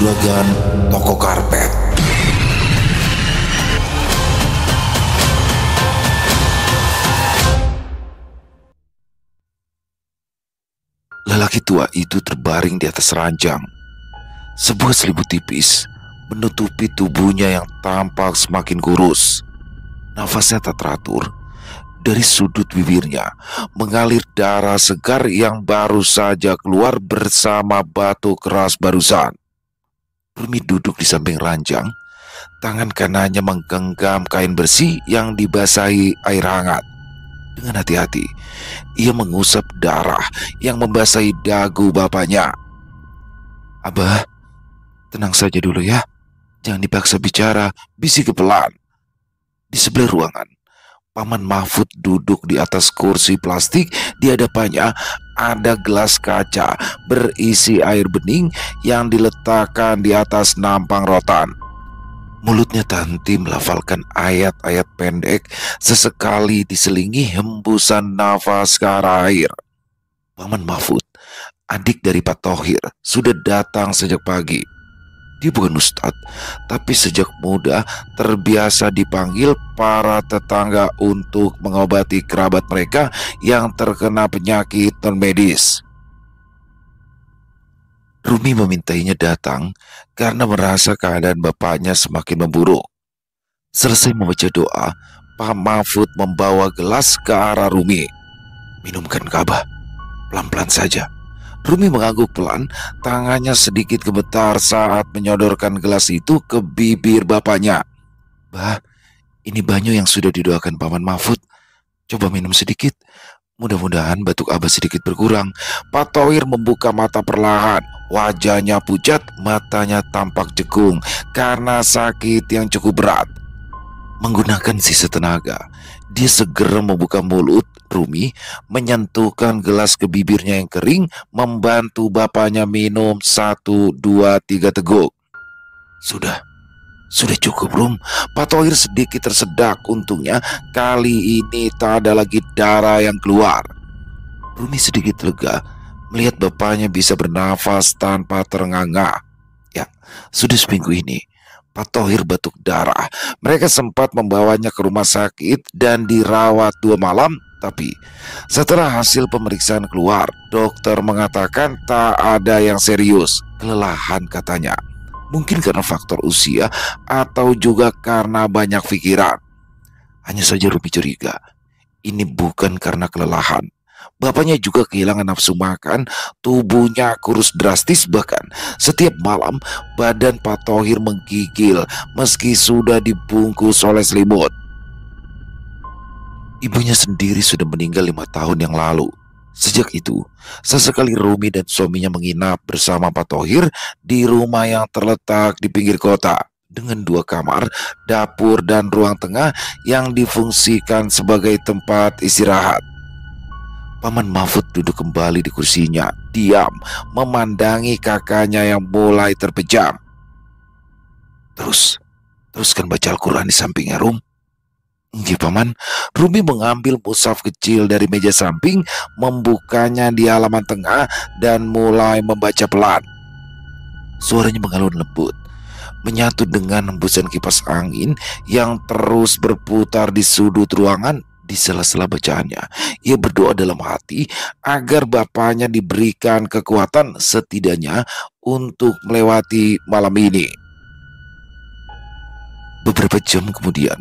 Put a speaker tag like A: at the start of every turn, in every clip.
A: Juragan Toko Karpet. Lelaki tua itu terbaring di atas ranjang. Sebuah selimut tipis menutupi tubuhnya yang tampak semakin kurus. Nafasnya tak teratur. Dari sudut bibirnya mengalir darah segar yang baru saja keluar bersama batu keras barusan. Rumi duduk di samping ranjang. Tangan kanannya menggenggam kain bersih yang dibasahi air hangat. Dengan hati-hati, ia mengusap darah yang membasahi dagu bapaknya. "Abah, tenang saja dulu ya. Jangan dipaksa bicara, bisik pelan." Di sebelah ruangan, Paman Mahfud duduk di atas kursi plastik. Di hadapannya ada gelas kaca berisi air bening yang diletakkan di atas nampang rotan. Mulutnya Tanti melafalkan ayat-ayat pendek, sesekali diselingi hembusan nafas ke arah air. Paman Mahfud, adik dari Pak Thohir, sudah datang sejak pagi. Dia bukan ustadz, tapi sejak muda terbiasa dipanggil para tetangga untuk mengobati kerabat mereka yang terkena penyakit non-medis. Rumi memintainya datang karena merasa keadaan bapaknya semakin memburuk. Selesai membaca doa, Pak Mahfud membawa gelas ke arah Rumi. "Minumkan Abah, pelan-pelan saja." Rumi mengangguk pelan, tangannya sedikit gemetar saat menyodorkan gelas itu ke bibir bapaknya. "Bah, ini banyu yang sudah didoakan Paman Mahfud. Coba minum sedikit. Mudah-mudahan batuk Abah sedikit berkurang." Pak Thohir membuka mata perlahan. Wajahnya pucat, matanya tampak jekung karena sakit yang cukup berat. Menggunakan sisa tenaga, dia segera membuka mulut. Rumi menyentuhkan gelas ke bibirnya yang kering, membantu bapaknya minum 1, 2, 3 teguk. Sudah cukup, Rum." Pak Thohir sedikit tersedak. Untungnya kali ini tak ada lagi darah yang keluar. Rumi sedikit lega melihat bapaknya bisa bernafas tanpa terengah-engah. Ya, sudah seminggu ini Pak Thohir batuk darah. Mereka sempat membawanya ke rumah sakit dan dirawat 2 malam. Tapi setelah hasil pemeriksaan keluar, dokter mengatakan tak ada yang serius. Kelelahan katanya. Mungkin karena faktor usia atau juga karena banyak pikiran. Hanya saja Rumi curiga, ini bukan karena kelelahan. Bapaknya juga kehilangan nafsu makan, tubuhnya kurus drastis, bahkan setiap malam badan Pak Thohir menggigil meski sudah dibungkus oleh selimut. Ibunya sendiri sudah meninggal 5 tahun yang lalu. Sejak itu, sesekali Rumi dan suaminya menginap bersama Pak Thohir di rumah yang terletak di pinggir kota dengan 2 kamar, dapur dan ruang tengah yang difungsikan sebagai tempat istirahat. Paman Mahfud duduk kembali di kursinya, diam memandangi kakaknya yang mulai terpejam. Teruskan baca Al-Quran di sampingnya, Rum." "Nggih, Paman." Rumi mengambil mushaf kecil dari meja samping, membukanya di halaman tengah dan mulai membaca pelan. Suaranya mengalun lembut, menyatu dengan hembusan kipas angin yang terus berputar di sudut ruangan. Di sela-sela bacaannya, ia berdoa dalam hati agar bapaknya diberikan kekuatan setidaknya untuk melewati malam ini. Beberapa jam kemudian,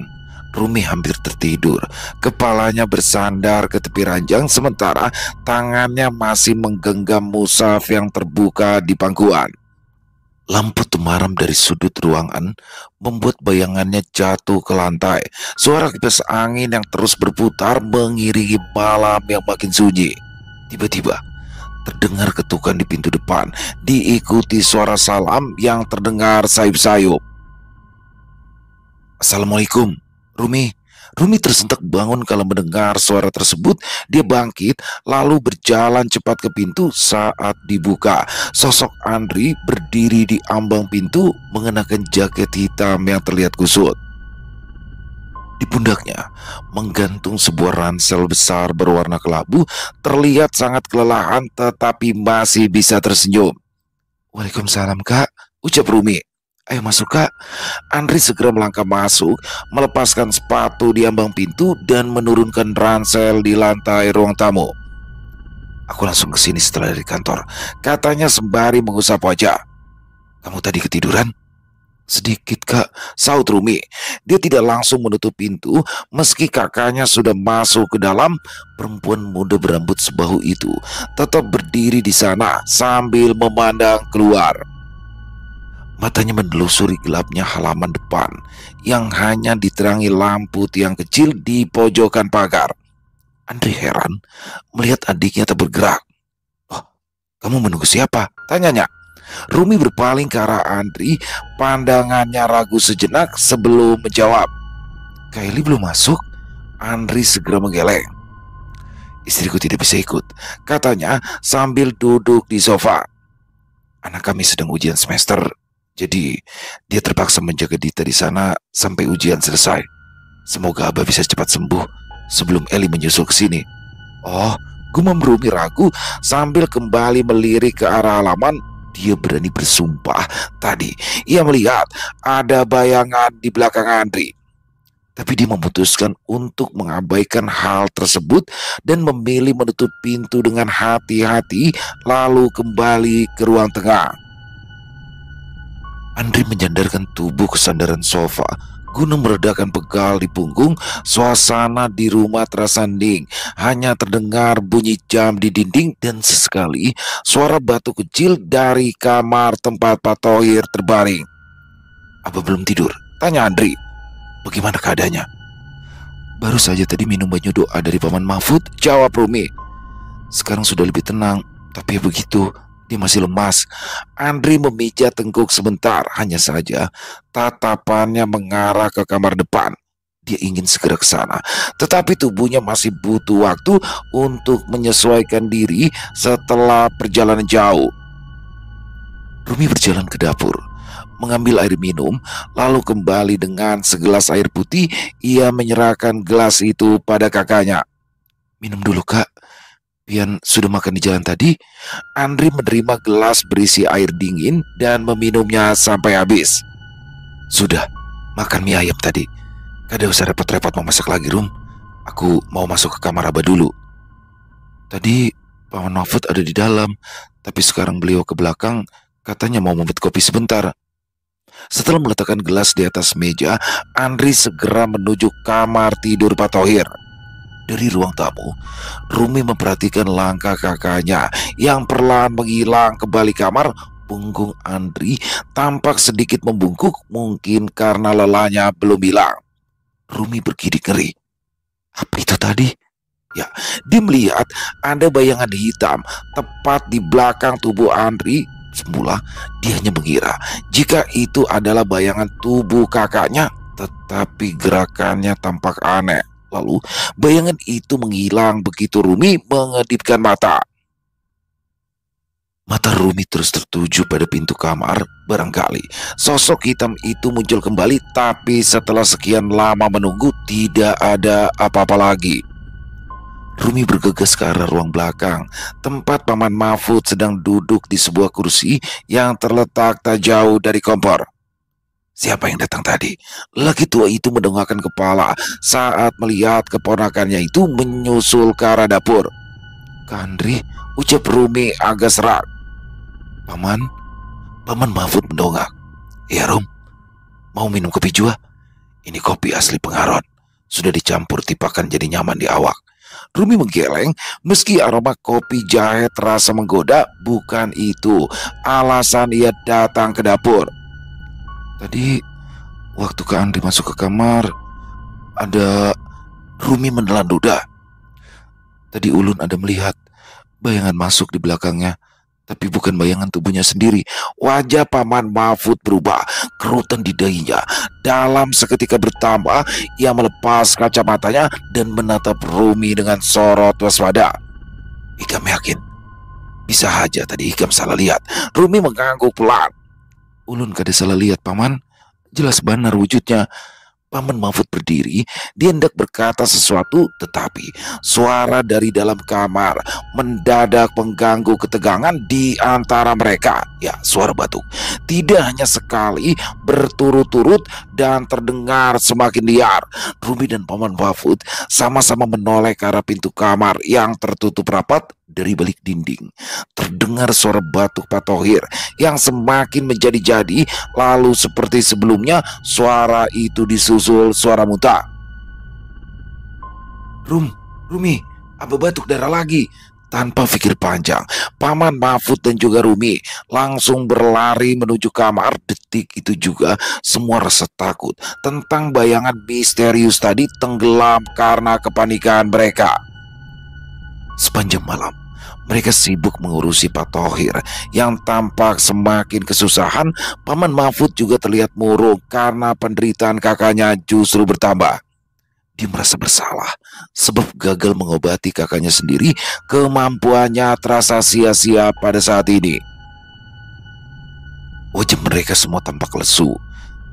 A: Rumi hampir tertidur. Kepalanya bersandar ke tepi ranjang sementara tangannya masih menggenggam mushaf yang terbuka di pangkuan. Lampu temaram dari sudut ruangan membuat bayangannya jatuh ke lantai. Suara kipas angin yang terus berputar mengiringi malam yang makin sunyi. Tiba-tiba terdengar ketukan di pintu depan, diikuti suara salam yang terdengar sayup-sayup. "Assalamualaikum, Rumi." Rumi tersentak bangun kalau mendengar suara tersebut. Dia bangkit lalu berjalan cepat ke pintu. Saat dibuka, sosok Andri berdiri di ambang pintu mengenakan jaket hitam yang terlihat kusut. Di pundaknya menggantung sebuah ransel besar berwarna kelabu. Terlihat sangat kelelahan tetapi masih bisa tersenyum. "Waalaikumsalam, Kak. ucap Rumi. Ayo masuk kak. Andri segera melangkah masuk, melepaskan sepatu di ambang pintu dan menurunkan ransel di lantai ruang tamu. Aku langsung ke sini setelah dari kantor, katanya sembari mengusap wajah. Kamu tadi ketiduran? Sedikit kak, saut Rumi. Dia tidak langsung menutup pintu, meski kakaknya sudah masuk ke dalam. Perempuan muda berambut sebahu itu tetap berdiri di sana sambil memandang keluar. Matanya menelusuri gelapnya halaman depan yang hanya diterangi lampu tiang kecil di pojokan pagar. Andri heran melihat adiknya tak bergerak. Oh, kamu menunggu siapa? Tanyanya. Rumi berpaling ke arah Andri, pandangannya ragu sejenak sebelum menjawab. Kylie belum masuk? Andri segera menggeleng. Istriku tidak bisa ikut, katanya sambil duduk di sofa. Anak kami sedang ujian semester, jadi dia terpaksa menjaga Dita di sana sampai ujian selesai. Semoga Abah bisa cepat sembuh sebelum Eli menyusul ke sini. Oh, gumam Rumi ragu sambil kembali melirik ke arah halaman. Dia berani bersumpah tadi ia melihat ada bayangan di belakang Andri. Tapi dia memutuskan untuk mengabaikan hal tersebut dan memilih menutup pintu dengan hati-hati lalu kembali ke ruang tengah. Andri menyandarkan tubuh ke sandaran sofa guna meredakan pegal di punggung. Suasana di rumah terasa hening. Hanya terdengar bunyi jam di dinding dan sesekali suara batu kecil dari kamar tempat Pak Thohir terbaring. Apa belum tidur? Tanya Andri. Bagaimana keadaannya? Baru saja tadi minum banyu doa dari Paman Mahfud, jawab Rumi. Sekarang sudah lebih tenang, tapi begitu, dia masih lemas. Andri memijat tengkuk sebentar, hanya saja tatapannya mengarah ke kamar depan. Dia ingin segera ke sana, tetapi tubuhnya masih butuh waktu untuk menyesuaikan diri setelah perjalanan jauh. Rumi berjalan ke dapur, mengambil air minum, lalu kembali dengan segelas air putih. Ia menyerahkan gelas itu pada kakaknya. Minum dulu kak, Pian sudah makan di jalan tadi. Andri menerima gelas berisi air dingin dan meminumnya sampai habis. Sudah, makan mie ayam tadi. Kada usah repot-repot memasak lagi, Rum. Aku mau masuk ke kamar Abah dulu. Tadi Paman Mahfud ada di dalam, tapi sekarang beliau ke belakang, katanya mau membuat kopi sebentar. Setelah meletakkan gelas di atas meja, Andri segera menuju kamar tidur Pak Thohir. Dari ruang tamu, Rumi memperhatikan langkah kakaknya yang perlahan menghilang ke balik kamar. Punggung Andri tampak sedikit membungkuk, mungkin karena lelahnya belum hilang. Rumi bergidik ngeri. Apa itu tadi? Ya, dia melihat ada bayangan hitam tepat di belakang tubuh Andri. Semula dia hanya mengira jika itu adalah bayangan tubuh kakaknya, tetapi gerakannya tampak aneh. Lalu bayangan itu menghilang begitu Rumi mengedipkan mata. Mata Rumi terus tertuju pada pintu kamar. Barangkali sosok hitam itu muncul kembali, tapi setelah sekian lama menunggu tidak ada apa-apa lagi. Rumi bergegas ke arah ruang belakang, tempat Paman Mahfud sedang duduk di sebuah kursi yang terletak tak jauh dari kompor. Siapa yang datang tadi? Lelaki tua itu mendongakkan kepala saat melihat keponakannya itu menyusul ke arah dapur. Kandri, ucap Rumi agak serak. Paman Mahfud mendongak. Ya Rum, mau minum kopi jua? Ini kopi asli Pengaron, sudah dicampur tipakan jadi nyaman di awak. Rumi menggeleng, meski aroma kopi jahe terasa menggoda. Bukan itu alasan ia datang ke dapur. Tadi waktu Kak Andri masuk ke kamar, ada Rumi menelan ludah. Tadi Ulun ada melihat bayangan masuk di belakangnya, tapi bukan bayangan tubuhnya sendiri. Wajah Paman Mahfud berubah, kerutan di dahinya dalam seketika bertambah. Ia melepas kacamatanya dan menatap Rumi dengan sorot waspada. Ikam yakin? Bisa aja tadi Ikam salah lihat. Rumi mengangguk pelan. Ulun kada salah lihat Paman, jelas benar wujudnya. Paman Mahfud berdiri, dia hendak berkata sesuatu, tetapi suara dari dalam kamar mendadak mengganggu ketegangan di antara mereka. Ya, suara batuk. Tidak hanya sekali, berturut-turut dan terdengar semakin liar. Rumi dan Paman Mahfud sama-sama menoleh ke arah pintu kamar yang tertutup rapat. Dari balik dinding terdengar suara batuk Pak Thohir yang semakin menjadi-jadi. Lalu seperti sebelumnya, suara itu disusul suara muntah. Rumi, Aba batuk darah lagi. Tanpa pikir panjang, Paman Mahfud dan juga Rumi langsung berlari menuju kamar. Detik itu juga semua rasa takut tentang bayangan misterius tadi tenggelam karena kepanikan mereka. Sepanjang malam, mereka sibuk mengurusi Pak Thohir yang tampak semakin kesusahan. Paman Mahfud juga terlihat murung karena penderitaan kakaknya justru bertambah. Dia merasa bersalah sebab gagal mengobati kakaknya sendiri. Kemampuannya terasa sia-sia pada saat ini. Wajah mereka semua tampak lesu.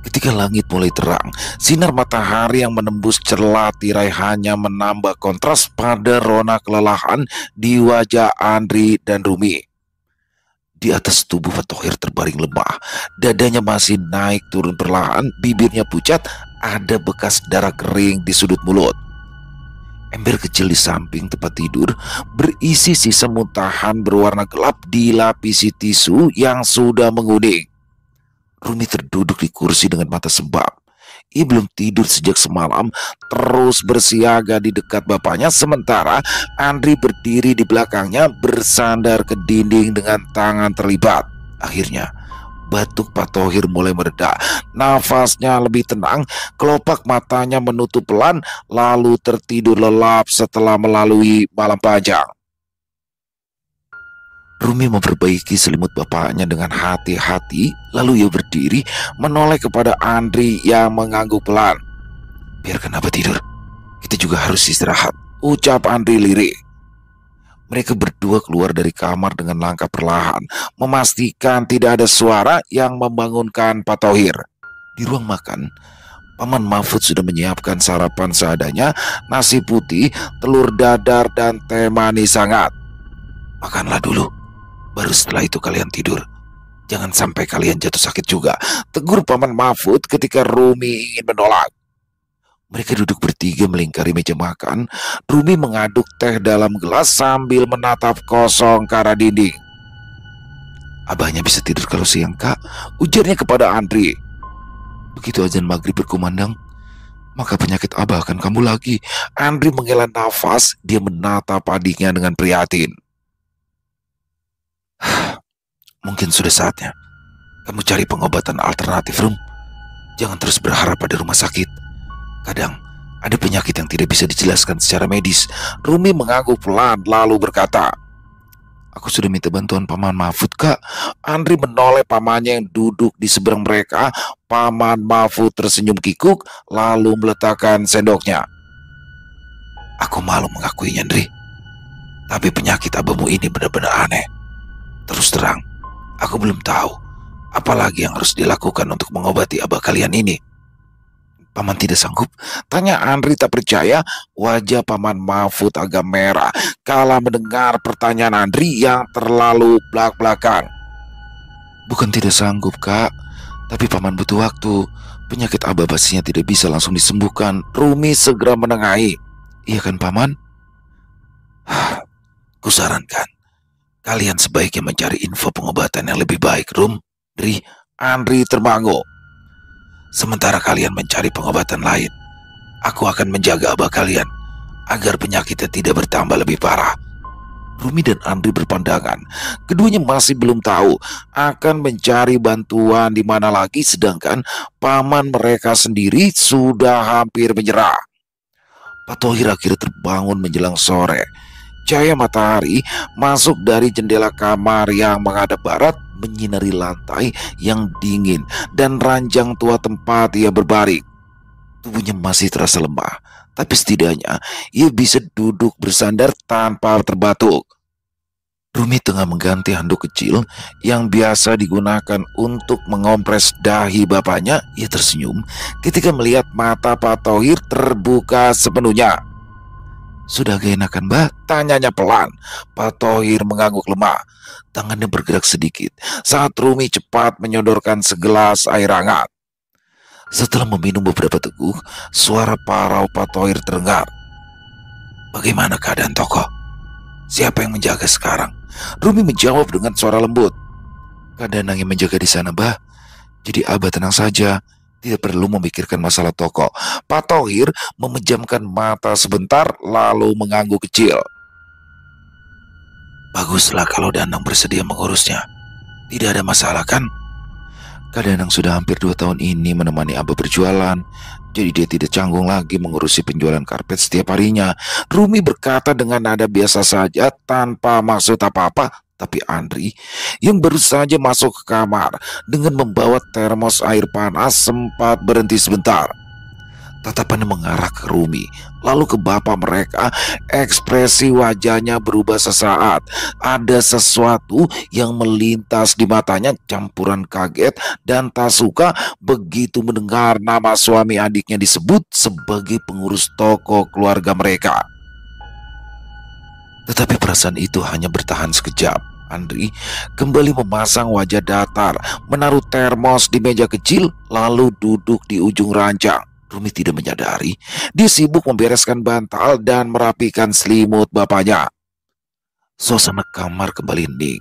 A: Ketika langit mulai terang, sinar matahari yang menembus celah tirai hanya menambah kontras pada rona kelelahan di wajah Andri dan Rumi. Di atas tubuh Pak Thohir terbaring lemah, dadanya masih naik turun perlahan, bibirnya pucat, ada bekas darah kering di sudut mulut. Ember kecil di samping tempat tidur berisi sisa muntahan berwarna gelap dilapisi tisu yang sudah menguning. Rumi terduduk di kursi dengan mata sembab. Ia belum tidur sejak semalam, terus bersiaga di dekat bapaknya, sementara Andri berdiri di belakangnya bersandar ke dinding dengan tangan terlibat. Akhirnya, batuk Pak Thohir mulai mereda, nafasnya lebih tenang, kelopak matanya menutup pelan, lalu tertidur lelap setelah melalui malam panjang. Rumi memperbaiki selimut bapaknya dengan hati-hati, lalu ia berdiri menoleh kepada Andri yang mengangguk pelan. "Biarkan Abah tidur, kita juga harus istirahat," ucap Andri lirik. Mereka berdua keluar dari kamar dengan langkah perlahan, memastikan tidak ada suara yang membangunkan Pak Thohir. Di ruang makan, Paman Mahfud sudah menyiapkan sarapan seadanya, nasi putih, telur dadar, dan teh manis hangat. "Makanlah dulu, baru setelah itu kalian tidur. Jangan sampai kalian jatuh sakit juga," tegur Paman Mahfud ketika Rumi ingin menolak. Mereka duduk bertiga melingkari meja makan. Rumi mengaduk teh dalam gelas sambil menatap kosong ke arah dinding. "Abahnya bisa tidur kalau siang, Kak," ujarnya kepada Andri. "Begitu azan maghrib berkumandang, maka penyakit Abah akan kambuh lagi." Andri menghela nafas, dia menatap adiknya dengan prihatin. "Mungkin sudah saatnya kamu cari pengobatan alternatif, Rum. Jangan terus berharap pada rumah sakit. Kadang ada penyakit yang tidak bisa dijelaskan secara medis." Rumi mengangguk pelan lalu berkata, "Aku sudah minta bantuan Paman Mahfud, Kak." Andri menoleh pamannya yang duduk di seberang mereka. Paman Mahfud tersenyum kikuk lalu meletakkan sendoknya. "Aku malu mengakuinya, Andri. Tapi penyakit Abahmu ini benar-benar aneh. Terus terang, aku belum tahu apalagi yang harus dilakukan untuk mengobati Abah kalian ini." "Paman tidak sanggup?" tanya Andri tak percaya. Wajah Paman Mahfud agak merah kala mendengar pertanyaan Andri yang terlalu belak-belakan. "Bukan tidak sanggup, Kak, tapi Paman butuh waktu. Penyakit Abah pastinya tidak bisa langsung disembuhkan." Rumi segera menengahi. "Iya kan, Paman?" "Kusarankan kalian sebaiknya mencari info pengobatan yang lebih baik, Rum, Dri." Andri termangu. "Sementara kalian mencari pengobatan lain, aku akan menjaga Abah kalian agar penyakitnya tidak bertambah lebih parah." Rumi dan Andri berpandangan. Keduanya masih belum tahu akan mencari bantuan di mana lagi, sedangkan paman mereka sendiri sudah hampir menyerah. Pak Thohir akhirnya terbangun menjelang sore. Cahaya matahari masuk dari jendela kamar yang menghadap barat, menyinari lantai yang dingin dan ranjang tua tempat ia berbaring. Tubuhnya masih terasa lemah, tapi setidaknya ia bisa duduk bersandar tanpa terbatuk. Rumi tengah mengganti handuk kecil yang biasa digunakan untuk mengompres dahi bapaknya. Ia tersenyum ketika melihat mata Pak Tohir terbuka sepenuhnya. "Sudah gak enakan, Mbak?" tanyanya pelan. Pak Tohir mengangguk lemah. Tangannya bergerak sedikit saat Rumi cepat menyodorkan segelas air hangat. Setelah meminum beberapa teguk, suara parau Pak Tohir terdengar. "Bagaimana keadaan Toko? Siapa yang menjaga sekarang?" Rumi menjawab dengan suara lembut. "Keadaan yang menjaga di sana, Mbah. Jadi Abah tenang saja. Tidak perlu memikirkan masalah Toko." Pak Tohir memejamkan mata sebentar lalu mengangguk kecil. "Baguslah kalau Danang bersedia mengurusnya. Tidak ada masalah kan? Kak Danang sudah hampir 2 tahun ini menemani Abah berjualan. Jadi dia tidak canggung lagi mengurusi penjualan karpet setiap harinya." Rumi berkata dengan nada biasa saja tanpa maksud apa-apa. Tapi Andri yang baru saja masuk ke kamar dengan membawa termos air panas sempat berhenti sebentar. Tatapannya mengarah ke Rumi, lalu ke bapak mereka. Ekspresi wajahnya berubah sesaat. Ada sesuatu yang melintas di matanya, campuran kaget dan tak suka begitu mendengar nama suami adiknya disebut sebagai pengurus toko keluarga mereka. Tetapi perasaan itu hanya bertahan sekejap. Andri kembali memasang wajah datar, menaruh termos di meja kecil, lalu duduk di ujung ranjang. Rumi tidak menyadari, dia sibuk membereskan bantal dan merapikan selimut bapaknya. Suasana kamar kembali hening.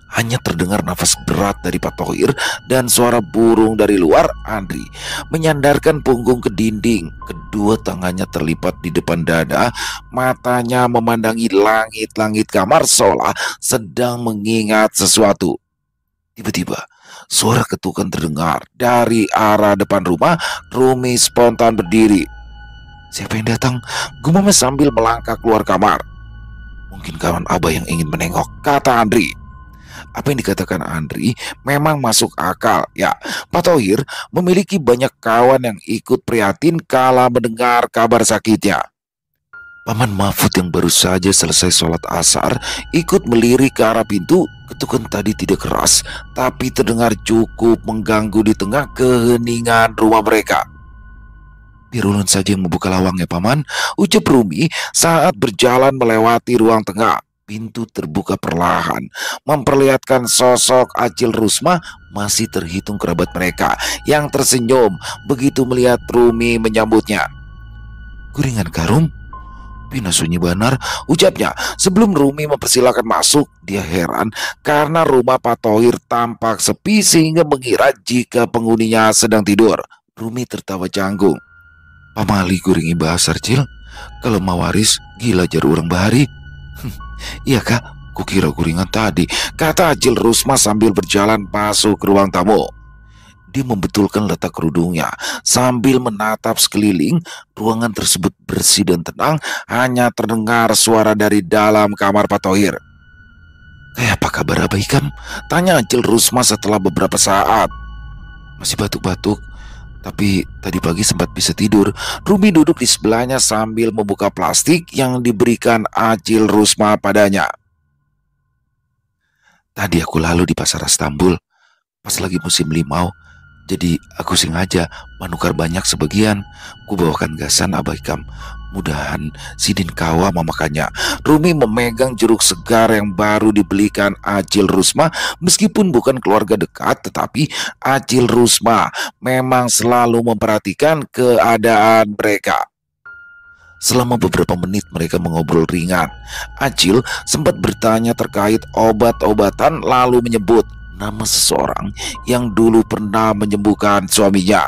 A: Hanya terdengar nafas berat dari Pak Tohir dan suara burung dari luar. Andri menyandarkan punggung ke dinding. Kedua tangannya terlipat di depan dada. Matanya memandangi langit-langit kamar seolah sedang mengingat sesuatu. Tiba-tiba suara ketukan terdengar dari arah depan rumah. Rumi spontan berdiri. "Siapa yang datang?" gumamnya sambil melangkah keluar kamar. "Mungkin kawan Abah yang ingin menengok," kata Andri. Apa yang dikatakan Andri memang masuk akal. Ya, Pak Tohir memiliki banyak kawan yang ikut prihatin kala mendengar kabar sakitnya. Paman Mahfud yang baru saja selesai sholat asar ikut melirik ke arah pintu. Ketukan tadi tidak keras, tapi terdengar cukup mengganggu di tengah keheningan rumah mereka. "Biar ulun saja yang membuka lawangnya, Paman," ucap Rumi saat berjalan melewati ruang tengah. Pintu terbuka perlahan, memperlihatkan sosok Acil Rusma, masih terhitung kerabat mereka, yang tersenyum begitu melihat Rumi menyambutnya. "Kuringan Karum?" "Pina sunyi benar," ucapnya sebelum Rumi mempersilakan masuk. Dia heran karena rumah Pak Tohir tampak sepi sehingga mengira jika penghuninya sedang tidur. Rumi tertawa canggung. "Pamali kuringi bahasa Cil, kalau mawaris gila jar urang bahari." "Iya Kak, kukira kuringan tadi," kata Acil Rusma sambil berjalan masuk ke ruang tamu. Dia membetulkan letak kerudungnya sambil menatap sekeliling. Ruangan tersebut bersih dan tenang. Hanya terdengar suara dari dalam kamar Pak Tohir. "Apa kabar Abah Ikam?" tanya Acil Rusma setelah beberapa saat. "Masih batuk-batuk, tapi tadi pagi sempat bisa tidur." Rumi duduk di sebelahnya sambil membuka plastik yang diberikan Acil Rusma padanya. "Tadi aku lalu di pasar Istanbul, pas lagi musim limau. Jadi aku sengaja menukar banyak sebagian. Ku bawakan gasan Abah Ikam. Mudahan Sidin kawa memakannya." Rumi memegang jeruk segar yang baru dibelikan Acil Rusma. Meskipun bukan keluarga dekat, tetapi Acil Rusma memang selalu memperhatikan keadaan mereka. Selama beberapa menit mereka mengobrol ringan. Acil sempat bertanya terkait obat-obatan lalu menyebut nama seseorang yang dulu pernah menyembuhkan suaminya.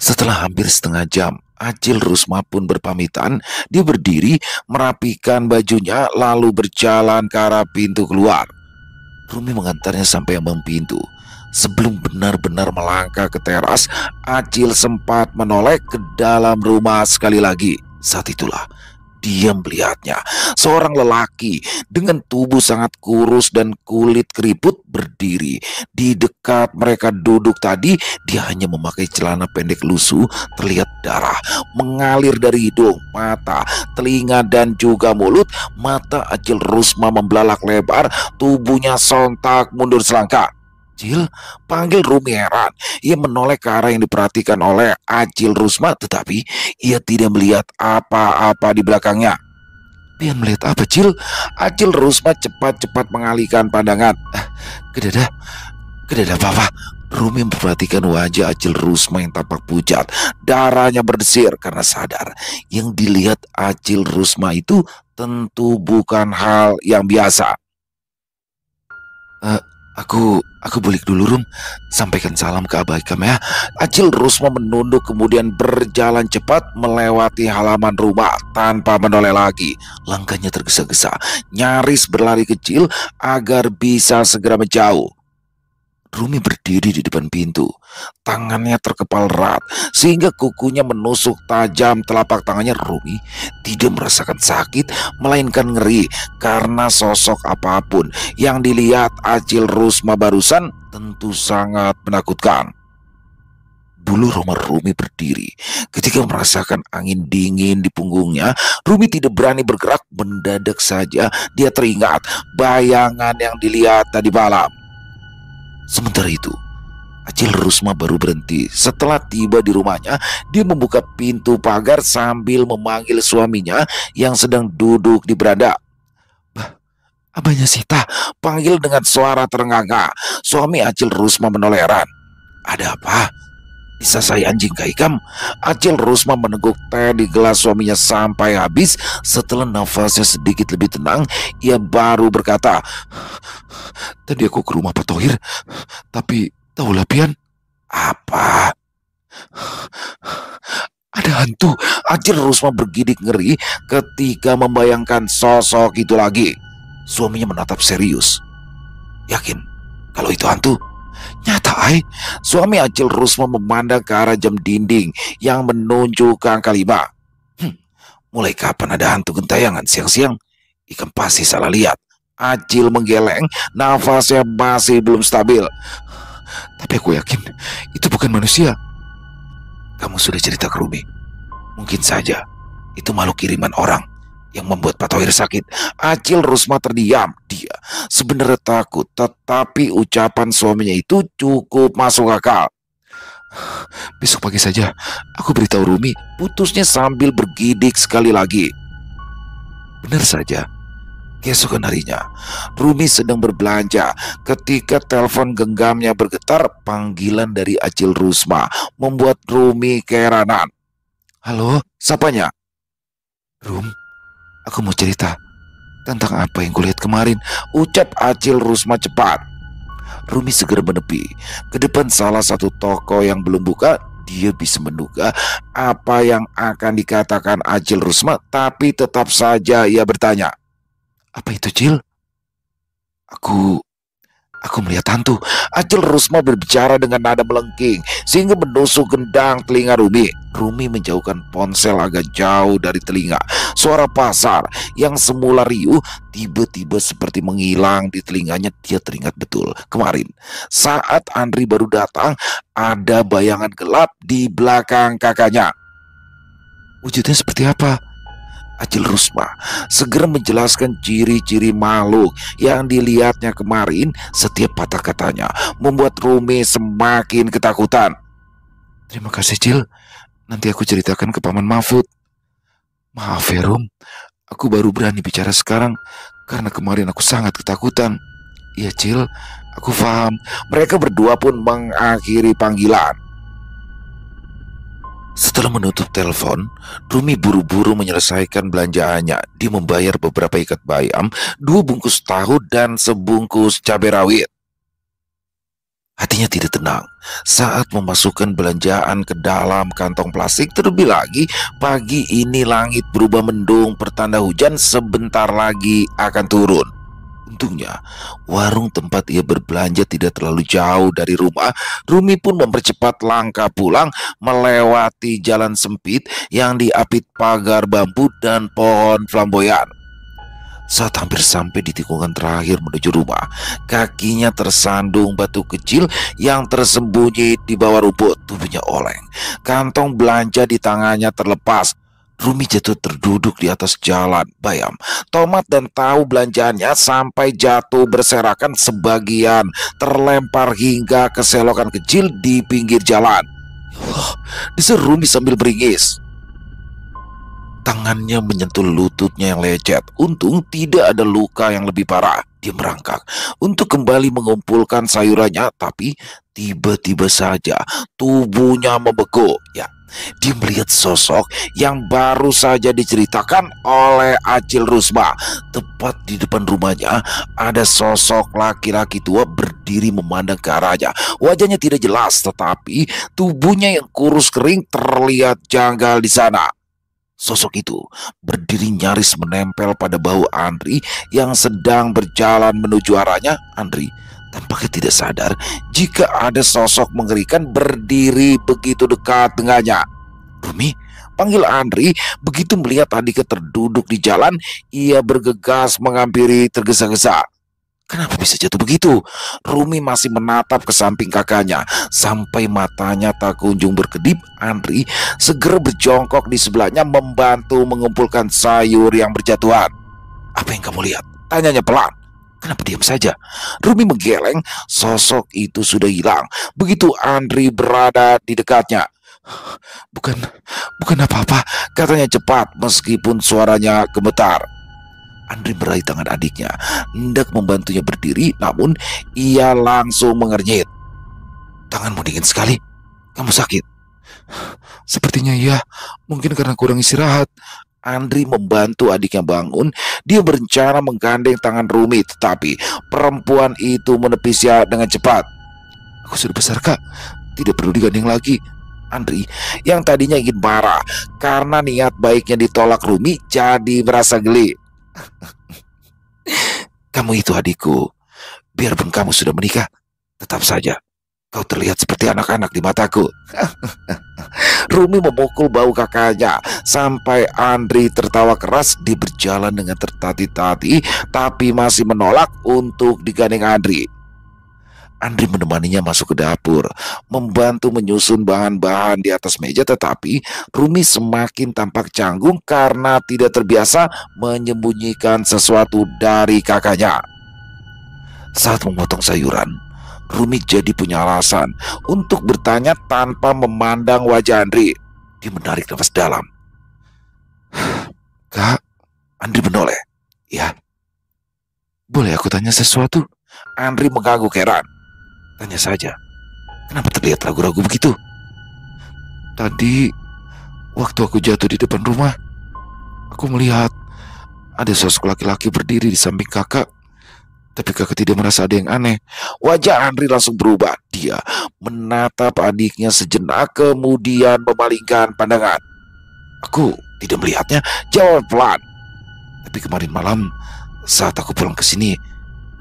A: Setelah hampir setengah jam, Acil Rusma pun berpamitan. Dia berdiri, merapikan bajunya, lalu berjalan ke arah pintu keluar. Rumi mengantarnya sampai ambang pintu. Sebelum benar-benar melangkah ke teras, Acil sempat menoleh ke dalam rumah sekali lagi. Saat itulah Dia melihatnya, seorang lelaki dengan tubuh sangat kurus dan kulit keriput berdiri. Di dekat mereka duduk tadi, dia hanya memakai celana pendek lusuh, terlihat darah mengalir dari hidung, mata, telinga, dan juga mulut. Mata Acil Rusma membelalak lebar, tubuhnya sontak mundur selangkah. Acil, panggil Rumi heran. Ia menoleh ke arah yang diperhatikan oleh Acil Rusma, tetapi ia tidak melihat apa-apa di belakangnya. Pian melihat apa, Cil? Acil Rusma cepat-cepat mengalihkan pandangan. Kedada, kedada apa-apa. Rumi memperhatikan wajah Acil Rusma yang tampak pucat. Darahnya berdesir karena sadar yang dilihat Acil Rusma itu tentu bukan hal yang biasa. Aku balik dulu, Rum. Sampaikan salam ke Abah Ikam ya. Acil Rusma menunduk kemudian berjalan cepat melewati halaman rumah tanpa menoleh lagi. Langkahnya tergesa-gesa, nyaris berlari kecil agar bisa segera menjauh. Rumi berdiri di depan pintu. Tangannya terkepal erat sehingga kukunya menusuk tajam telapak tangannya. Rumi tidak merasakan sakit, melainkan ngeri karena sosok apapun yang dilihat Acil Rusma barusan tentu sangat menakutkan. Bulu roma Rumi berdiri ketika merasakan angin dingin di punggungnya. Rumi tidak berani bergerak. Mendadak saja dia teringat bayangan yang dilihat tadi malam. Sementara itu, Acil Rusma baru berhenti. Setelah tiba di rumahnya, dia membuka pintu pagar sambil memanggil suaminya yang sedang duduk di beranda. Bah, abahnya Sita, panggil dengan suara terengah-engah. Suami Acil Rusma menoleh heran. Ada apa? Bisa saya anjing Kak Ikam? Acil Rusma meneguk teh di gelas suaminya sampai habis. Setelah nafasnya sedikit lebih tenang, ia baru berkata, tadi aku ke rumah Pak Tohir, tapi tahulah Pian. Apa? Ada hantu. Acil Rusma bergidik ngeri ketika membayangkan sosok itu lagi. Suaminya menatap serius. Yakin kalau itu hantu? Nyata, ay. Suami Acil Rusma memandang ke arah jam dinding yang menunjuk ke angka 5. Mulai kapan ada hantu gentayangan siang-siang? Ikam pasti salah lihat. Acil menggeleng, nafasnya masih belum stabil. Tapi aku yakin itu bukan manusia. Kamu sudah cerita ke Rumi. Mungkin saja itu makhluk kiriman orang yang membuat Pak Tohir sakit. Acil Rusma terdiam. Dia sebenarnya takut, tetapi ucapan suaminya itu cukup masuk akal. Besok pagi saja aku beritahu Rumi, putusnya sambil bergidik sekali lagi. Benar saja, keesokan harinya Rumi sedang berbelanja ketika telepon genggamnya bergetar. Panggilan dari Acil Rusma membuat Rumi keheranan. Halo, siapanya? Rum, aku mau cerita tentang apa yang kulihat kemarin, ucap Acil Rusma cepat. Rumi segera menepi ke depan salah satu toko yang belum buka. Dia bisa menduga apa yang akan dikatakan Acil Rusma, tapi tetap saja ia bertanya. Apa itu, Cil? Aku melihat hantu. Acil Rusma berbicara dengan nada melengking sehingga menusuk gendang telinga Rumi. Rumi menjauhkan ponsel agak jauh dari telinga. Suara pasar yang semula riuh tiba-tiba seperti menghilang di telinganya. Dia teringat betul kemarin saat Andri baru datang, ada bayangan gelap di belakang kakaknya. Wujudnya seperti apa? Acil Rusma segera menjelaskan ciri-ciri makhluk yang dilihatnya kemarin. Setiap patah katanya membuat Rumi semakin ketakutan. Terima kasih, Cil. Nanti aku ceritakan ke Paman Mahfud. Maaf ya, Rum. Aku baru berani bicara sekarang karena kemarin aku sangat ketakutan. Iya, Cil. Aku paham. Mereka berdua pun mengakhiri panggilan. Setelah menutup telepon, Rumi buru-buru menyelesaikan belanjaannya. Dia membayar beberapa ikat bayam, 2 bungkus tahu, dan sebungkus cabai rawit. Hatinya tidak tenang saat memasukkan belanjaan ke dalam kantong plastik. Terlebih lagi, pagi ini langit berubah mendung, pertanda hujan sebentar lagi akan turun. Untungnya, warung tempat ia berbelanja tidak terlalu jauh dari rumah. Rumi pun mempercepat langkah pulang melewati jalan sempit yang diapit pagar bambu dan pohon flamboyan. Saat hampir sampai di tikungan terakhir menuju rumah, kakinya tersandung batu kecil yang tersembunyi di bawah rumput. Tubuhnya oleng, kantong belanja di tangannya terlepas. Rumi jatuh terduduk di atas jalan. Bayam, tomat dan tahu belanjaannya sampai jatuh berserakan, sebagian terlempar hingga ke selokan kecil di pinggir jalan. Ya Allah, diseru Rumi sambil beringis. Tangannya menyentuh lututnya yang lecet. Untung tidak ada luka yang lebih parah. Dia merangkak untuk kembali mengumpulkan sayurannya, tapi tiba-tiba saja tubuhnya membeku. Ya, dia melihat sosok yang baru saja diceritakan oleh Acil Rusma. Tepat di depan rumahnya ada sosok laki-laki tua berdiri memandang ke arahnya. Wajahnya tidak jelas, tetapi tubuhnya yang kurus kering terlihat janggal di sana. Sosok itu berdiri nyaris menempel pada bahu Andri yang sedang berjalan menuju arahnya. Andri tampaknya tidak sadar jika ada sosok mengerikan berdiri begitu dekat dengannya. Rumi panggil Andri. Begitu melihat adiknya terduduk di jalan, ia bergegas menghampiri tergesa-gesa. Kenapa bisa jatuh begitu? Rumi masih menatap ke samping kakaknya. Sampai matanya tak kunjung berkedip, Andri segera berjongkok di sebelahnya membantu mengumpulkan sayur yang berjatuhan. Apa yang kamu lihat? Tanyanya pelan. Kenapa diam saja? Rumi menggeleng. Sosok itu sudah hilang begitu Andri berada di dekatnya. Bukan apa-apa, katanya cepat meskipun suaranya gemetar. Andri meraih tangan adiknya, hendak membantunya berdiri, namun ia langsung mengernyit. Tanganmu dingin sekali. Kamu sakit? Sepertinya iya, mungkin karena kurang istirahat. Andri membantu adiknya bangun. Dia berencana menggandeng tangan Rumi, tetapi perempuan itu menepisnya dengan cepat. Aku sudah besar, Kak. Tidak perlu digandeng lagi. Andri yang tadinya ingin marah karena niat baiknya ditolak Rumi jadi merasa geli. Kamu itu adikku. Biarpun kamu sudah menikah, tetap saja kau terlihat seperti anak-anak di mataku. Rumi memukul bahu kakaknya sampai Andri tertawa keras. Dia berjalan dengan tertati-tati tapi masih menolak untuk digandeng Andri. Andri menemaninya masuk ke dapur, membantu menyusun bahan-bahan di atas meja, tetapi Rumi semakin tampak canggung karena tidak terbiasa menyembunyikan sesuatu dari kakaknya. Saat memotong sayuran, Rumi jadi punya alasan untuk bertanya tanpa memandang wajah Andri. Dia menarik nafas dalam. Kak, Andri menoleh. Ya, boleh aku tanya sesuatu? Andri mengangguk heran. Tanya saja. Kenapa terlihat ragu-ragu begitu? Tadi, waktu aku jatuh di depan rumah, aku melihat ada sosok laki-laki berdiri di samping kakak. Tapi kakak tidak merasa ada yang aneh. Wajah Andri langsung berubah. Dia menatap adiknya sejenak, kemudian memalingkan pandangan. Aku tidak melihatnya, jawab pelan. Tapi kemarin malam, saat aku pulang ke sini,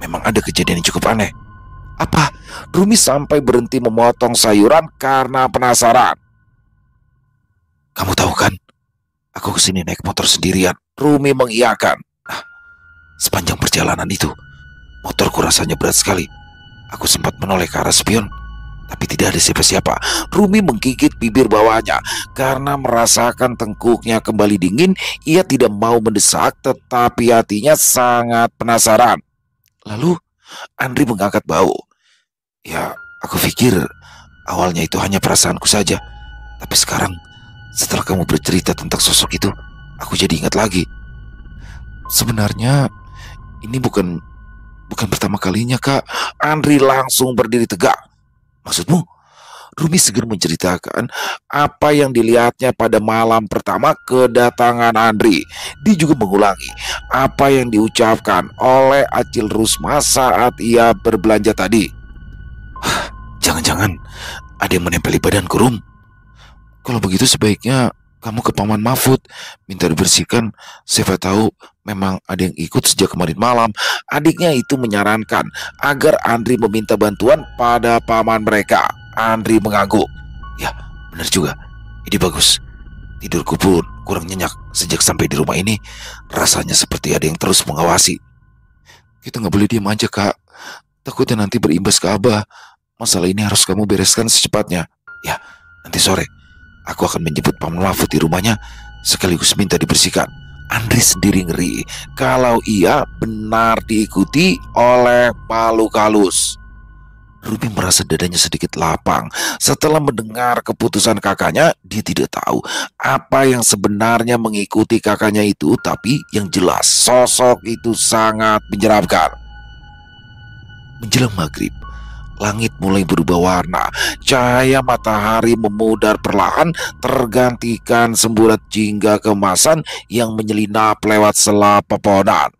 A: memang ada kejadian yang cukup aneh. Apa? Rumi sampai berhenti memotong sayuran karena penasaran. Kamu tahu kan, aku kesini naik motor sendirian. Rumi mengiyakan. Nah, sepanjang perjalanan itu, motorku rasanya berat sekali. Aku sempat menoleh ke arah spion, tapi tidak ada siapa-siapa. Rumi menggigit bibir bawahnya karena merasakan tengkuknya kembali dingin. Ia tidak mau mendesak, tetapi hatinya sangat penasaran. Lalu Andri mengangkat bahu. Ya, aku pikir awalnya itu hanya perasaanku saja. Tapi sekarang, setelah kamu bercerita tentang sosok itu, aku jadi ingat lagi. Sebenarnya ini bukan pertama kalinya, Kak. Andri langsung berdiri tegak. Maksudmu? Rumi segera menceritakan apa yang dilihatnya pada malam pertama kedatangan Andri. Dia juga mengulangi apa yang diucapkan oleh Acil Rusma saat ia berbelanja tadi. Jangan-jangan ada yang menempeli badanku, Rum. Kalau begitu sebaiknya Kamu ke Paman Mahfud, minta dibersihkan. Siapa tahu memang ada yang ikut sejak kemarin malam. Adiknya itu menyarankan agar Andri meminta bantuan pada paman mereka. Andri mengangguk. Ya, benar juga. Ide bagus. Tidurku pun kurang nyenyak sejak sampai di rumah ini. Rasanya seperti ada yang terus mengawasi. Kita nggak boleh diam aja, Kak. Takutnya nanti berimbas ke Abah. Masalah ini harus kamu bereskan secepatnya. Ya, nanti sore aku akan menjemput Paman Mahfud di rumahnya sekaligus minta dibersihkan. Andri sendiri ngeri kalau ia benar diikuti oleh makhluk halus. Rumi merasa dadanya sedikit lapang. Setelah mendengar keputusan kakaknya, dia tidak tahu apa yang sebenarnya mengikuti kakaknya itu, tapi yang jelas sosok itu sangat menyeramkan. Menjelang maghrib, langit mulai berubah warna. Cahaya matahari memudar perlahan, tergantikan semburat jingga keemasan yang menyelinap lewat sela pepohonan.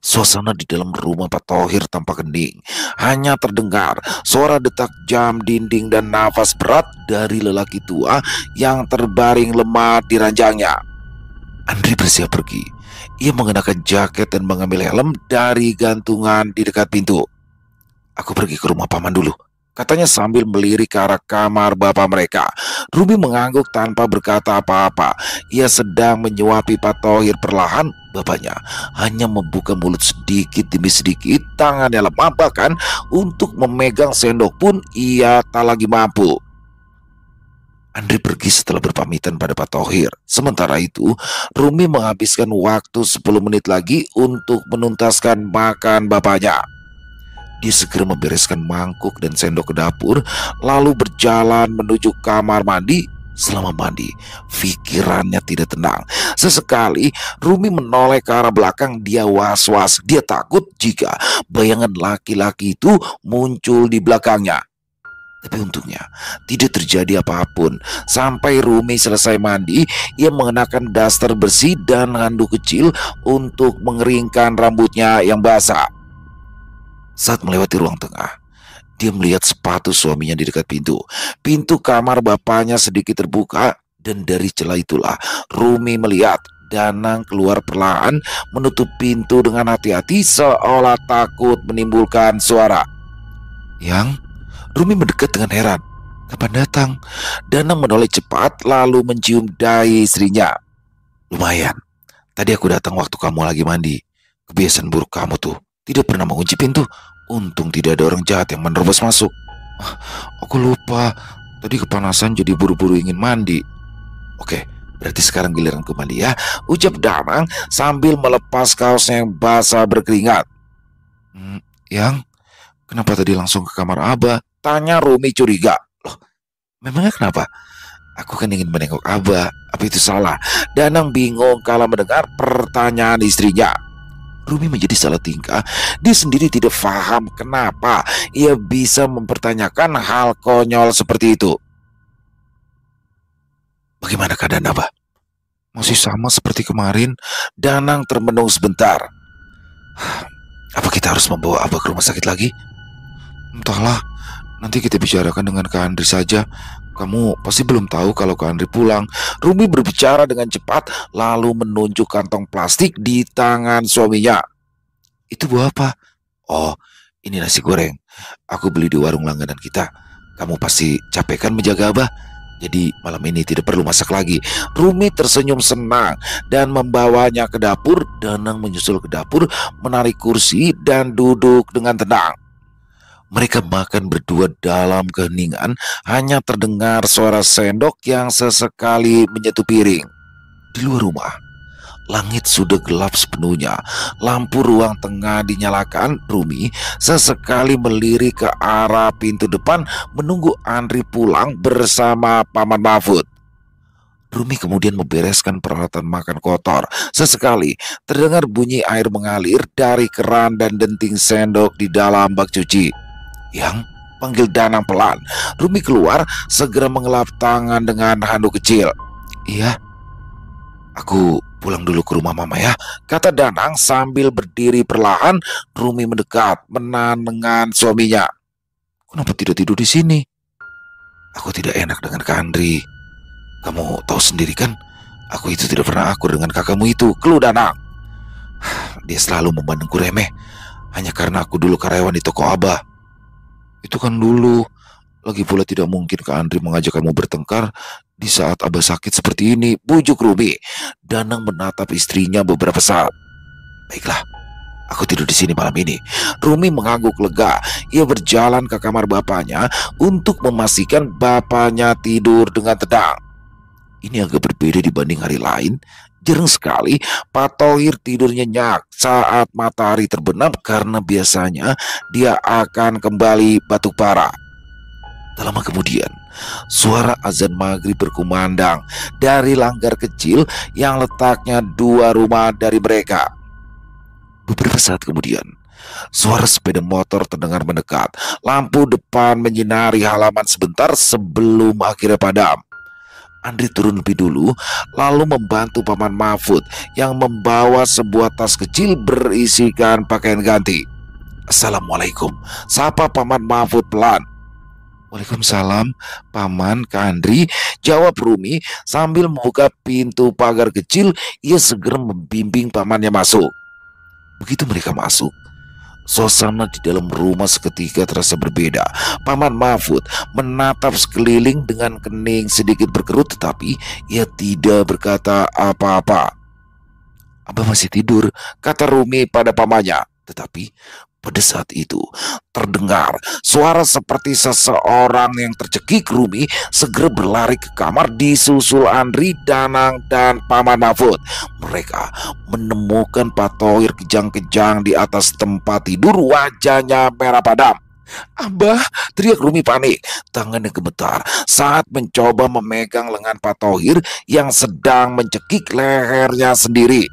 A: Suasana di dalam rumah Pak Tohir tampak hening. Hanya terdengar suara detak jam dinding dan nafas berat dari lelaki tua yang terbaring lemah di ranjangnya. Andri bersiap pergi. Ia mengenakan jaket dan mengambil helm dari gantungan di dekat pintu. Aku pergi ke rumah paman dulu, katanya sambil melirik ke arah kamar bapak mereka. Rumi mengangguk tanpa berkata apa-apa. Ia sedang menyuapi Pak Tohir perlahan. Bapaknya hanya membuka mulut sedikit demi sedikit. Tangannya lemah, bahkan untuk memegang sendok pun ia tak lagi mampu. Andri pergi setelah berpamitan pada Pak Tohir. Sementara itu, Rumi menghabiskan waktu 10 menit lagi untuk menuntaskan makan bapaknya. Dia segera membereskan mangkuk dan sendok ke dapur, lalu berjalan menuju kamar mandi. Selama mandi, pikirannya tidak tenang. Sesekali, Rumi menoleh ke arah belakang. Dia was-was. Dia takut jika bayangan laki-laki itu muncul di belakangnya. Tapi untungnya, tidak terjadi apapun. Sampai Rumi selesai mandi, ia mengenakan daster bersih dan handuk kecil untuk mengeringkan rambutnya yang basah. Saat melewati ruang tengah, dia melihat sepatu suaminya di dekat pintu. Pintu kamar bapaknya sedikit terbuka, dan dari celah itulah Rumi melihat Danang keluar perlahan menutup pintu dengan hati-hati seolah takut menimbulkan suara. Yang Rumi mendekat dengan heran. Kapan datang? Danang menoleh cepat lalu mencium dahi istrinya. Lumayan. Tadi aku datang waktu kamu lagi mandi. Kebiasaan buruk kamu tuh, tidak pernah mengunci pintu. Untung tidak ada orang jahat yang menerobos masuk. Aku lupa. Tadi kepanasan jadi buru-buru ingin mandi. Oke, berarti sekarang giliranku mandi ya, ucap Danang sambil melepas kaosnya yang basah berkeringat. Yang, kenapa tadi langsung ke kamar Abah? Tanya Rumi curiga. Loh, memangnya kenapa? Aku kan ingin menengok Abah. Apa itu salah? Danang bingung kalau mendengar pertanyaan istrinya. Rumi menjadi salah tingkah. Dia sendiri tidak paham kenapa ia bisa mempertanyakan hal konyol seperti itu. Bagaimana keadaan Abah? Masih sama seperti kemarin. Danang termenung sebentar. Apa kita harus membawa Abah ke rumah sakit lagi? Entahlah, nanti kita bicarakan dengan Kak Andri saja. Kamu pasti belum tahu kalau Kak Andri pulang. Rumi berbicara dengan cepat lalu menunjuk kantong plastik di tangan suaminya. Itu buah apa? Oh, ini nasi goreng. Aku beli di warung langganan kita. Kamu pasti capek kan menjaga Abah? Jadi malam ini tidak perlu masak lagi. Rumi tersenyum senang dan membawanya ke dapur. Danang menyusul ke dapur, menarik kursi dan duduk dengan tenang. Mereka makan berdua dalam keheningan. Hanya terdengar suara sendok yang sesekali menyentuh piring. Di luar rumah, langit sudah gelap sepenuhnya. Lampu ruang tengah dinyalakan. Rumi sesekali melirik ke arah pintu depan menunggu Andri pulang bersama Paman Mahfud. Rumi kemudian membereskan peralatan makan kotor. Sesekali terdengar bunyi air mengalir dari keran dan denting sendok di dalam bak cuci. Yang, panggil Danang pelan. Rumi keluar, segera mengelap tangan dengan handuk kecil. Iya, aku pulang dulu ke rumah mama ya, kata Danang sambil berdiri perlahan. Rumi mendekat, menenangkan suaminya. Kenapa tidak tidur di sini? Aku tidak enak dengan Kak Andri. Kamu tahu sendiri kan, aku itu tidak pernah akur dengan kakakmu itu, Keluh Danang. Dia selalu memandangku remeh, hanya karena aku dulu karyawan di toko Abah. Itu kan dulu. Lagi pula tidak mungkin Kak Andri mengajak kamu bertengkar di saat Abah sakit seperti ini, bujuk Rumi. Danang menatap istrinya beberapa saat. Baiklah, aku tidur di sini malam ini. Rumi mengangguk lega. Ia berjalan ke kamar bapaknya untuk memastikan bapaknya tidur dengan tenang. Ini agak berbeda dibanding hari lain. Jarang sekali Pak Tohir tidur nyenyak saat matahari terbenam karena biasanya dia akan kembali batuk parah. Tak lama kemudian, suara azan maghrib berkumandang dari langgar kecil yang letaknya 2 rumah dari mereka. Beberapa saat kemudian, suara sepeda motor terdengar mendekat. Lampu depan menyinari halaman sebentar sebelum akhirnya padam. Andri turun lebih dulu, lalu membantu Paman Mahfud yang membawa sebuah tas kecil berisikan pakaian ganti. Assalamualaikum, sapa Paman Mahfud pelan. Waalaikumsalam, Paman, Kak Andri, jawab Rumi sambil membuka pintu pagar kecil. Ia segera membimbing pamannya masuk. Begitu mereka masuk, suasana di dalam rumah seketika terasa berbeda. Paman Mahfud menatap sekeliling dengan kening sedikit berkerut, tetapi ia tidak berkata apa-apa. Abah masih tidur, kata Rumi pada pamannya. Tetapi pada saat itu terdengar suara seperti seseorang yang tercekik. Rumi segera berlari ke kamar disusul Andri, Danang, dan Paman Mahfud. Mereka menemukan Pak Tohir kejang-kejang di atas tempat tidur, wajahnya merah padam. Abah, teriak Rumi panik. Tangannya gemetar saat mencoba memegang lengan Pak Tohir yang sedang mencekik lehernya sendiri.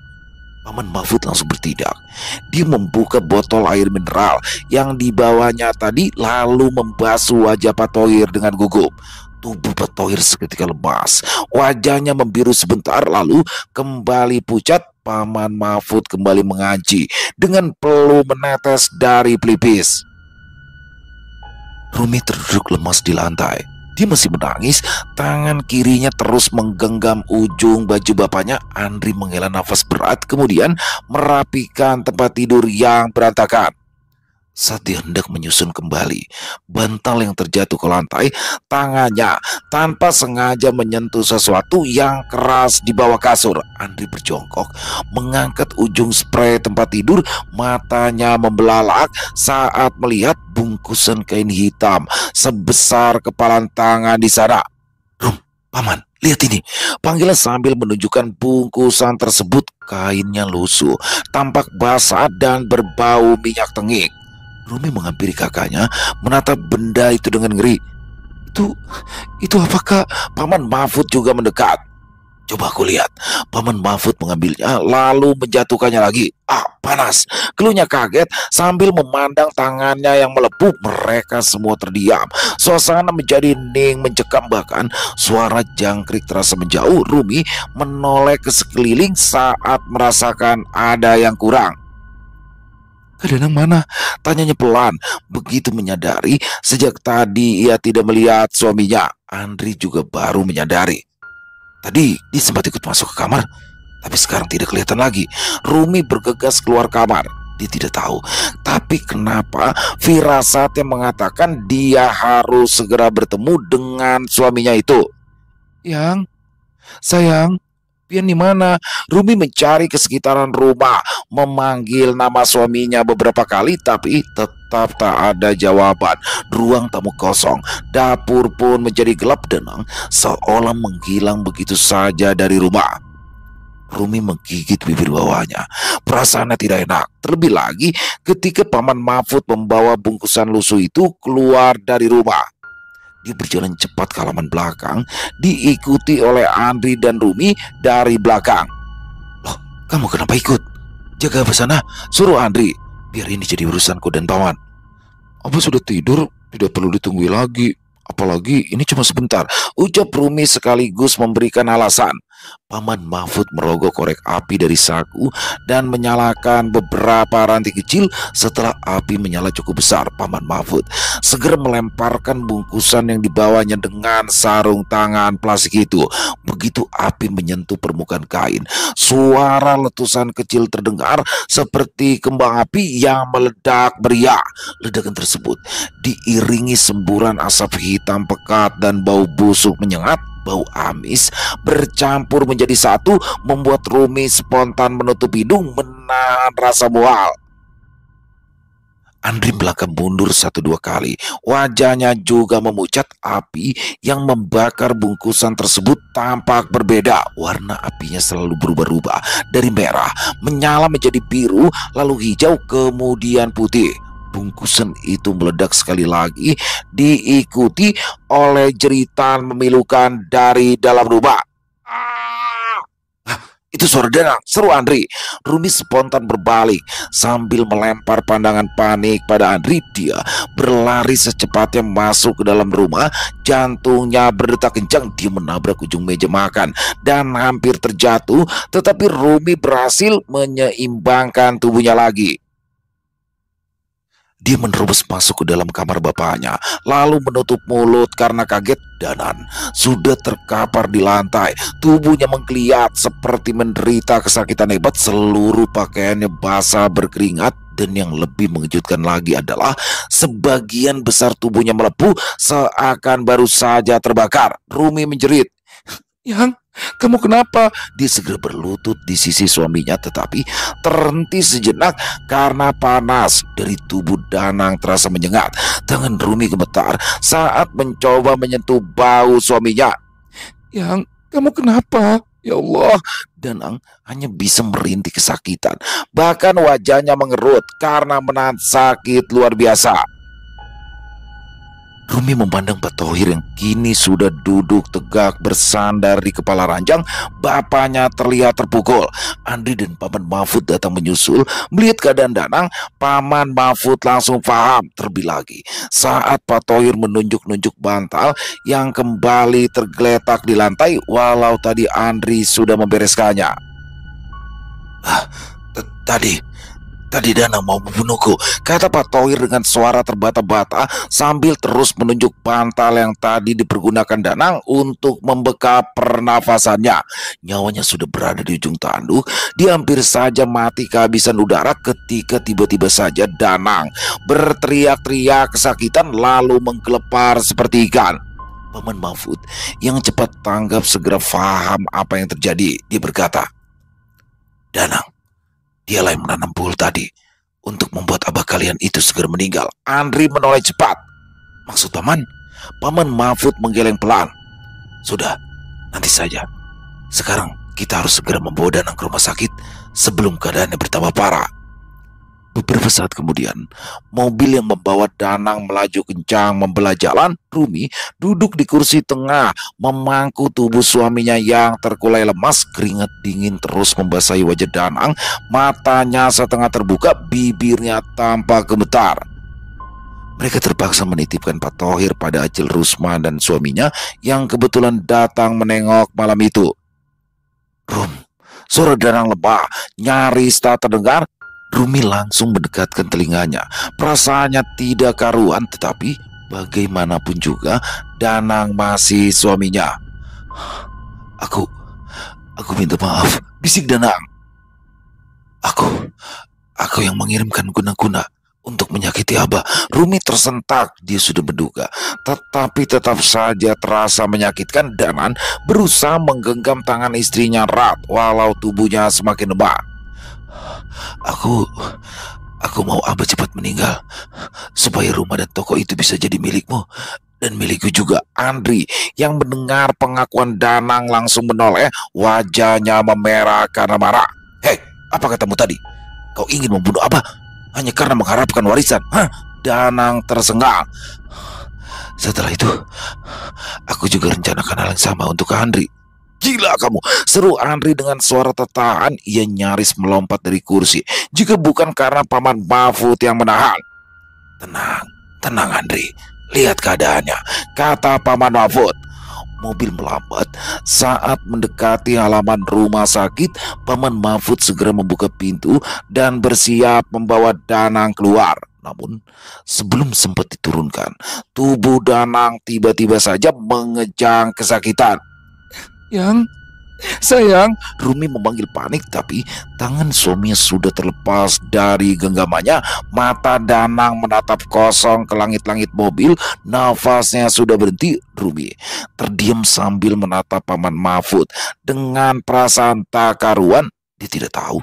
A: Paman Mahfud langsung bertindak. Dia membuka botol air mineral yang dibawanya tadi, lalu membasuh wajah Pak Tohir dengan gugup. Tubuh Pak Tohir seketika lemas, wajahnya membiru sebentar lalu kembali pucat. Paman Mahfud kembali mengaji dengan peluh menetes dari pelipis. Rumi terduduk lemas di lantai. Dia masih menangis, tangan kirinya terus menggenggam ujung baju bapaknya. Andri menghela nafas berat, kemudian merapikan tempat tidur yang berantakan. Saat dia hendak menyusun kembali bantal yang terjatuh ke lantai, tangannya tanpa sengaja menyentuh sesuatu yang keras di bawah kasur. Andri berjongkok, mengangkat ujung spray tempat tidur. Matanya membelalak saat melihat bungkusan kain hitam sebesar kepalan tangan di sana. Rum, Paman, lihat ini, panggilan sambil menunjukkan bungkusan tersebut. Kainnya lusuh, tampak basah dan berbau minyak tengik. Rumi menghampiri kakaknya, menatap benda itu dengan ngeri. Itu apakah? Paman Mahfud juga mendekat. Coba aku lihat. Paman Mahfud mengambilnya lalu menjatuhkannya lagi. Panas. Keluhnya kaget sambil memandang tangannya yang melepuh. Mereka semua terdiam. Suasana menjadi hening mencekam, bahkan suara jangkrik terasa menjauh. Rumi menoleh ke sekeliling saat merasakan ada yang kurang. Kak Danang mana? Tanyanya pelan. Begitu menyadari sejak tadi ia tidak melihat suaminya. Andri juga baru menyadari. Tadi dia sempat ikut masuk ke kamar, tapi sekarang tidak kelihatan lagi. Rumi bergegas keluar kamar. Dia tidak tahu, tapi kenapa firasatnya mengatakan dia harus segera bertemu dengan suaminya itu. Yang, sayang, Pian di mana? Rumi mencari ke sekitaran rumah, memanggil nama suaminya beberapa kali, tapi tetap tak ada jawaban. Ruang tamu kosong, dapur pun menjadi gelap denang, seolah menghilang begitu saja dari rumah. Rumi menggigit bibir bawahnya. Perasaannya tidak enak, terlebih lagi ketika Paman Mahfud membawa bungkusan lusuh itu keluar dari rumah. Dia berjalan cepat ke halaman belakang, diikuti oleh Andri dan Rumi dari belakang. Loh, kamu kenapa ikut? Jaga ke sana, suruh Andri. Biar ini jadi urusanku dan Paman. Abah sudah tidur, tidak perlu ditunggu lagi. Apalagi ini cuma sebentar, ucap Rumi sekaligus memberikan alasan. Paman Mahfud merogoh korek api dari saku dan menyalakan beberapa ranting kecil. Setelah api menyala cukup besar, Paman Mahfud segera melemparkan bungkusan yang dibawanya dengan sarung tangan plastik itu. Begitu api menyentuh permukaan kain, suara letusan kecil terdengar seperti kembang api yang meledak meriah. Ledakan tersebut diiringi semburan asap hitam pekat dan bau busuk menyengat. Bau amis bercampur menjadi satu, membuat Rumi spontan menutup hidung menahan rasa mual. Andri melangkah mundur 1-2 kali. Wajahnya juga memucat. Api yang membakar bungkusan tersebut tampak berbeda. Warna apinya selalu berubah-ubah, dari merah menyala menjadi biru, lalu hijau, kemudian putih. Bungkusan itu meledak sekali lagi, diikuti oleh jeritan memilukan dari dalam rumah. Itu suara Danang, seru Andri. Rumi spontan berbalik sambil melempar pandangan panik pada Andri. Dia berlari secepatnya masuk ke dalam rumah. Jantungnya berdetak kencang. Dia menabrak ujung meja makan dan hampir terjatuh, tetapi Rumi berhasil menyeimbangkan tubuhnya lagi. Dia menerobos masuk ke dalam kamar bapaknya, lalu menutup mulut karena kaget. Danan sudah terkapar di lantai. Tubuhnya menggeliat seperti menderita kesakitan hebat. Seluruh pakaiannya basah berkeringat. Dan yang lebih mengejutkan lagi adalah sebagian besar tubuhnya melepuh seakan baru saja terbakar. Rumi menjerit, "Yang, kamu kenapa?" Dia segera berlutut di sisi suaminya, tetapi terhenti sejenak karena panas dari tubuh Danang terasa menyengat. Tangan Rumi gemetar saat mencoba menyentuh bahu suaminya. "Yang, kamu kenapa?" "Ya Allah." Danang hanya bisa merintih kesakitan. Bahkan wajahnya mengerut karena menahan sakit luar biasa. Rumi memandang Pak Thohir yang kini sudah duduk tegak bersandar di kepala ranjang. Bapaknya terlihat terpukul. Andri dan Paman Mahfud datang menyusul. Melihat keadaan Danang, Paman Mahfud langsung paham. Terlebih lagi saat Pak Thohir menunjuk-nunjuk bantal yang kembali tergeletak di lantai, walau tadi Andri sudah membereskannya. Tadi Danang mau membunuhku," kata Pak Thohir dengan suara terbata-bata sambil terus menunjuk bantal yang tadi dipergunakan Danang untuk membekap pernafasannya. Nyawanya sudah berada di ujung tanduk. Dia hampir saja mati kehabisan udara ketika tiba-tiba saja Danang berteriak-teriak kesakitan lalu menggelepar seperti ikan. Paman Mahfud yang cepat tanggap segera paham apa yang terjadi. Dia berkata, "Danang, dialah yang menanam pul tadi untuk membuat abah kalian itu segera meninggal." Andri menoleh cepat. "Maksud paman?" Paman Mahfud menggeleng pelan. "Sudah, nanti saja. Sekarang kita harus segera membawa Danang ke rumah sakit sebelum keadaannya bertambah parah." Beberapa saat kemudian, mobil yang membawa Danang melaju kencang membelah jalan. Rumi duduk di kursi tengah, memangku tubuh suaminya yang terkulai lemas. Keringat dingin terus membasahi wajah Danang. Matanya setengah terbuka, bibirnya tampak gemetar. Mereka terpaksa menitipkan Pak Thohir pada Acil Rusman dan suaminya yang kebetulan datang menengok malam itu. "Rum," suara Danang lemah nyaris tak terdengar. Rumi langsung mendekatkan telinganya. Perasaannya tidak karuan, tetapi bagaimanapun juga Danang masih suaminya. Aku minta maaf," bisik Danang. Aku yang mengirimkan guna-guna untuk menyakiti abah." Rumi tersentak. Dia sudah menduga, tetapi tetap saja terasa menyakitkan. Danan berusaha menggenggam tangan istrinya erat walau tubuhnya semakin lemah. Aku mau abah cepat meninggal supaya rumah dan toko itu bisa jadi milikmu dan milikku juga." Andri yang mendengar pengakuan Danang langsung menoleh. Wajahnya memerah karena marah. "Hei, apa katamu tadi? Kau ingin membunuh abah hanya karena mengharapkan warisan?" Danang tersengal. "Setelah itu, aku juga rencanakan hal yang sama untuk Andri." "Gila kamu," seru Andri dengan suara tertahan. Ia nyaris melompat dari kursi jika bukan karena Paman Mahfud yang menahan. Tenang Andri, lihat keadaannya," kata Paman Mahfud. Mobil melambat saat mendekati halaman rumah sakit. Paman Mahfud segera membuka pintu dan bersiap membawa Danang keluar. Namun sebelum sempat diturunkan, tubuh Danang tiba-tiba saja mengejang kesakitan. Yang sayang, Rumi memanggil panik, tapi tangan suaminya sudah terlepas dari genggamannya. Mata Danang menatap kosong ke langit-langit mobil. Nafasnya sudah berhenti. Rumi terdiam sambil menatap Paman Mahfud dengan perasaan tak karuan. Dia tidak tahu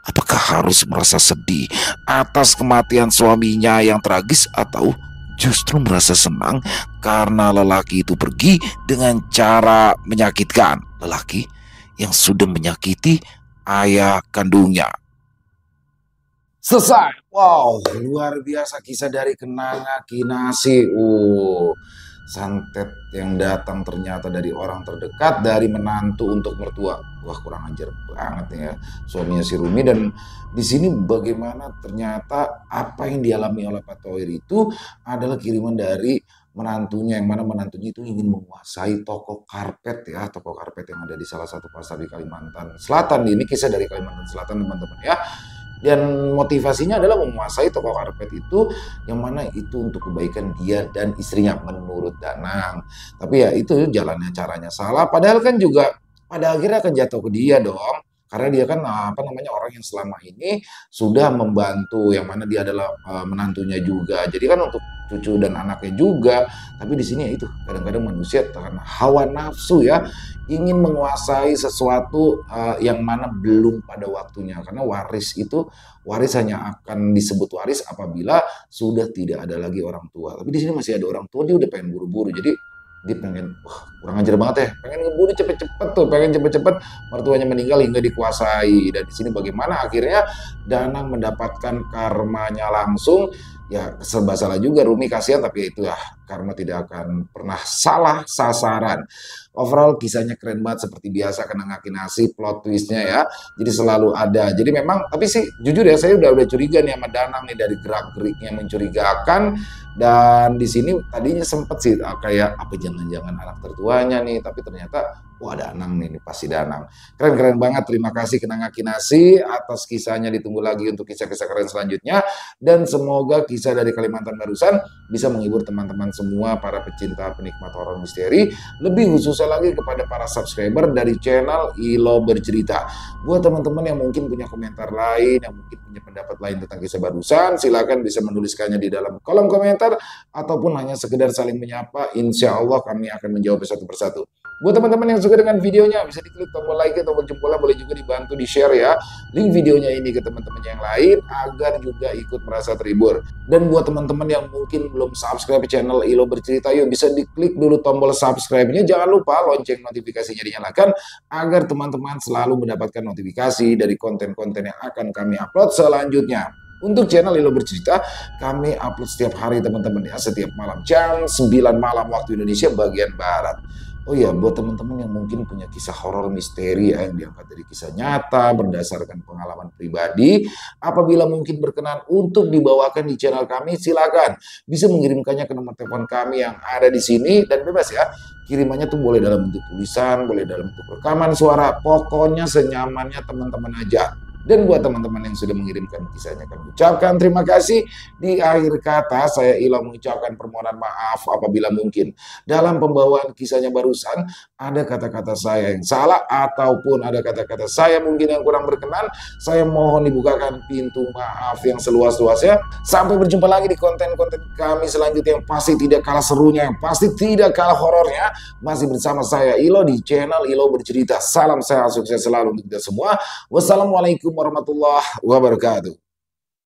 A: apakah harus merasa sedih atas kematian suaminya yang tragis, atau justru merasa senang karena lelaki itu pergi dengan cara menyakitkan. Lelaki yang sudah menyakiti ayah kandungnya. Selesai. Wow, luar biasa kisah dari Kenanga Kinasi. Santet yang datang ternyata dari orang terdekat, dari menantu untuk mertua. Wah, kurang ajar banget ya suaminya si Rumi. Dan di sini bagaimana ternyata apa yang dialami oleh Pak Thohir itu adalah kiriman dari menantunya, yang mana menantunya itu ingin menguasai toko karpet ya, toko karpet yang ada di salah satu pasar di Kalimantan Selatan. Ini kisah dari Kalimantan Selatan teman-teman ya. Dan motivasinya adalah menguasai toko karpet itu, yang mana itu untuk kebaikan dia dan istrinya menurut Danang. Tapi ya itu jalannya, caranya salah. Padahal kan juga pada akhirnya akan jatuh ke dia dong. Karena dia kan orang yang selama ini sudah membantu, yang mana dia adalah menantunya juga. Jadi kan untuk cucu dan anaknya juga. Tapi di sini ya itu kadang-kadang manusia karena hawa nafsu ya, ingin menguasai sesuatu yang mana belum pada waktunya. Karena waris hanya akan disebut waris apabila sudah tidak ada lagi orang tua. Tapi di sini masih ada orang tua, dia udah pengen buru-buru. Jadi dia pengen, wah kurang ajar banget ya, pengen ngebunuh cepet-cepet tuh, pengen cepet-cepet mertuanya meninggal hingga dikuasai. Dan di sini bagaimana akhirnya Danang mendapatkan karmanya langsung. Ya serba salah juga Rumi, kasihan, tapi itu ya karma tidak akan pernah salah sasaran. Overall kisahnya keren banget, seperti biasa Kenanga Kinasi, plot twistnya ya, jadi selalu ada. Jadi memang, tapi sih jujur ya, saya udah curiga nih sama Danang nih, dari gerak-geriknya mencurigakan. Dan di sini tadinya sempet sih kayak apa jangan-jangan anak tertuanya nih, tapi ternyata wah Danang nih, pasti Danang. Keren-keren banget. Terima kasih Kenanga Kinasi atas kisahnya. Ditunggu lagi untuk kisah-kisah keren selanjutnya, dan semoga kisah dari Kalimantan barusan bisa menghibur teman-teman semua, para pecinta penikmat horor misteri, lebih khususnya lagi kepada para subscriber dari channel Ilo Bercerita. Buat teman-teman yang mungkin punya komentar lain, yang mungkin punya pendapat lain tentang kisah barusan, silakan bisa menuliskannya di dalam kolom komentar, ataupun hanya sekedar saling menyapa. Insya Allah kami akan menjawab satu persatu. Buat teman-teman yang suka dengan videonya, bisa diklik tombol like, tombol jempolnya, boleh juga dibantu di share ya link videonya ini ke teman-teman yang lain agar juga ikut merasa terhibur. Dan buat teman-teman yang mungkin belum subscribe channel Ilo Bercerita, yuk bisa diklik dulu tombol subscribe-nya. Jangan lupa lonceng notifikasinya dinyalakan agar teman-teman selalu mendapatkan notifikasi dari konten-konten yang akan kami upload selanjutnya. Untuk channel Ilo Bercerita, kami upload setiap hari teman-teman ya, setiap malam jam 9 malam waktu Indonesia bagian Barat. Oh ya, buat teman-teman yang mungkin punya kisah horor misteri ya, yang diangkat dari kisah nyata berdasarkan pengalaman pribadi, apabila mungkin berkenan untuk dibawakan di channel kami, silakan bisa mengirimkannya ke nomor telepon kami yang ada di sini, dan bebas ya. Kirimannya tuh boleh dalam bentuk tulisan, boleh dalam bentuk rekaman suara, pokoknya senyamannya teman-teman aja. Dan buat teman-teman yang sudah mengirimkan kisahnya, kami ucapkan terima kasih. Di akhir kata, saya Ilo mengucapkan permohonan maaf apabila mungkin dalam pembawaan kisahnya barusan ada kata-kata saya yang salah, ataupun ada kata-kata saya mungkin yang kurang berkenan. Saya mohon dibukakan pintu maaf yang seluas-luasnya. Sampai berjumpa lagi di konten-konten kami selanjutnya yang pasti tidak kalah serunya, yang pasti tidak kalah horornya. Masih bersama saya Ilo di channel Ilo Bercerita. Salam sehat, sukses selalu untuk kita semua. Wassalamualaikum warahmatullahi wabarakatuh.